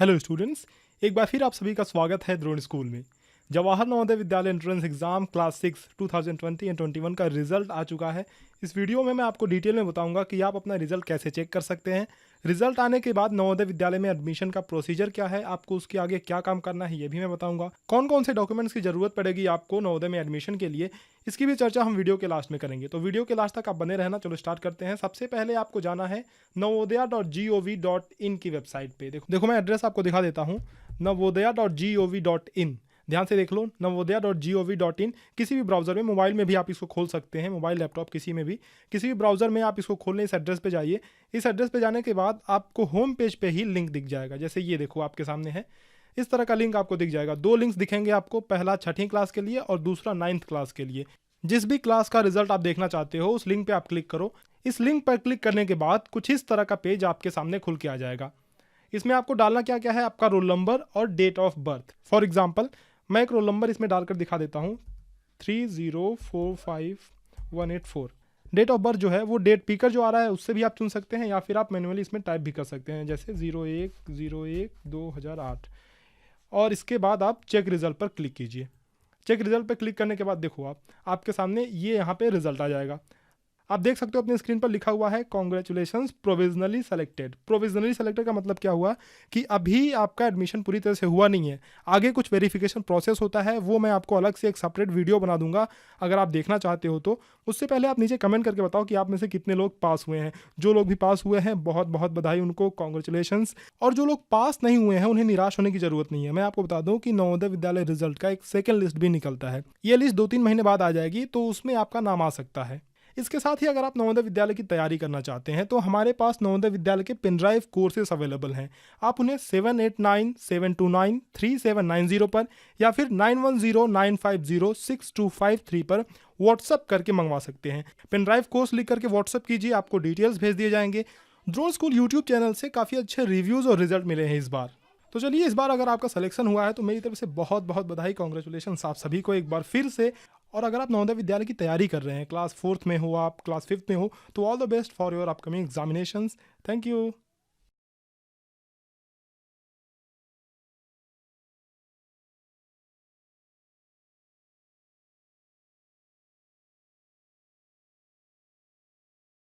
Hello students, एक बार फिर आप सभी का स्वागत है द्रोण स्कूल में। Jawahar Navodaya Vidyalaya entrance exam class 6 2020 and 21 का रिजल्ट आ चुका है। इस वीडियो में मैं आपको डिटेल में बताऊंगा कि आप अपना रिजल्ट कैसे चेक कर सकते हैं। रिजल्ट आने के बाद नवोदय विद्यालय में एडमिशन का प्रोसीजर क्या है, आपको उसके आगे क्या काम करना है ये भी मैं बताऊंगा। कौन कौन से डॉक्यूमेंट्स की जरूरत पड़ेगी आपको नवोदय में एडमिशन के लिए, इसकी भी चर्चा हम वीडियो के लास्ट में करेंगे। तो वीडियो के लास्ट तक आप बने रहना। चलो स्टार्ट करते हैं। सबसे पहले आपको जाना है navodaya.gov.in की वेबसाइट पे। देखो मैं एड्रेस आपको दिखा देता हूँ, navodaya.gov.in। ध्यान से देख लो, navodaya.gov.in। किसी भी ब्राउजर में, मोबाइल में भी आप इसको खोल सकते हैं, मोबाइल लैपटॉप किसी में भी, किसी भी ब्राउजर में आप इसको खोलने इस एड्रेस पे जाइए। इस एड्रेस पे जाने के बाद आपको होम पेज पे ही लिंक दिख जाएगा। जैसे ये देखो आपके सामने है, इस तरह का लिंक आपको दिख जाएगा। दो लिंक्स दिखेंगे आपको, पहला 6ठी क्लास के लिए और दूसरा 9th क्लास के लिए। जिस भी क्लास का रिजल्ट आप देखना चाहते हो उस लिंक पे आप क्लिक करो। इस लिंक पर क्लिक करने के बाद कुछ इस तरह का पेज आपके सामने खुल के आ जाएगा। इसमें आपको डालना क्या क्या है, आपका रोल नंबर और date of birth. For example मैं एक रोल नंबर इसमें डालकर दिखा देता हूँ, 3045184। डेट ऑफ बर्थ जो है वो डेट पीकर जो आ रहा है उससे भी आप चुन सकते हैं, या फिर आप मैन्युअली इसमें टाइप भी कर सकते हैं, जैसे 01/01/2008। और इसके बाद आप चेक रिजल्ट पर क्लिक कीजिए। चेक रिजल्ट पर क्लिक करने के बाद देखो आपके सामने ये यहाँ पे रिजल्ट आ जाएगा। आप देख सकते हो अपनी स्क्रीन पर लिखा हुआ है congratulations provisionally selected. Provisionally selected का मतलब क्या हुआ कि अभी आपका एडमिशन पूरी तरह से हुआ नहीं है, आगे कुछ वेरिफिकेशन प्रोसेस होता है, वो मैं आपको अलग से एक सेपरेट वीडियो बना दूंगा अगर आप देखना चाहते हो तो। उससे पहले आप नीचे कमेंट करके बताओ कि आप में से कितने लोग पास हुए हैं। जो लोग भी पास हुए हैं बहुत बहुत बधाई उनको, कॉन्ग्रेचुलेशंस। और जो लोग पास नहीं हुए हैं उन्हें निराश होने की जरूरत नहीं है। मैं आपको बता दूं कि नवोदय विद्यालय रिजल्ट का एक सेकंड लिस्ट भी निकलता है। ये लिस्ट 2-3 महीने बाद आ जाएगी, तो उसमें आपका नाम आ सकता है। इसके साथ ही अगर आप नवोदय विद्यालय की तैयारी करना चाहते हैं तो हमारे पास नवोदय विद्यालय के पेन ड्राइव कोर्सेज अवेलेबल हैं। आप उन्हें 7897293790 पर या फिर 9109506253 पर व्हाट्सअप करके मंगवा सकते हैं। पेन ड्राइव कोर्स लिख करके व्हाट्सअप कीजिए, आपको डिटेल्स भेज दिए जाएंगे। द्रोण स्कूल यूट्यूब चैनल से काफ़ी अच्छे रिव्यूज़ और रिजल्ट मिले हैं इस बार। तो चलिए, इस बार अगर आपका सिलेक्शन हुआ है तो मेरी तरफ से बहुत बहुत बधाई, कॉन्ग्रेचुलेशन आप सभी को एक बार फिर से। और अगर आप नवोदय विद्यालय की तैयारी कर रहे हैं, क्लास 4th में हो, आप क्लास 5th में हो, तो all the best for your upcoming examinations. Thank you.